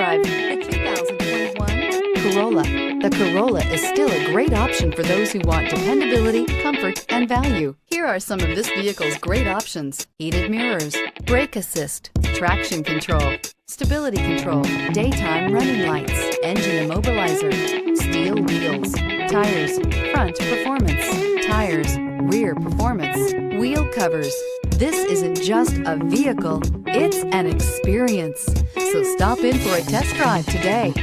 drive the 2021 Corolla. The Corolla is still a great option for those who want dependability, comfort, and value. Here are some of this vehicle's great options: heated mirrors, brake assist, traction control, stability control, daytime running lights, engine immobilizer, steel wheels, tires, front performance, tires, rear performance, wheel covers. This isn't just a vehicle, it's an experience. So stop in for a test drive today.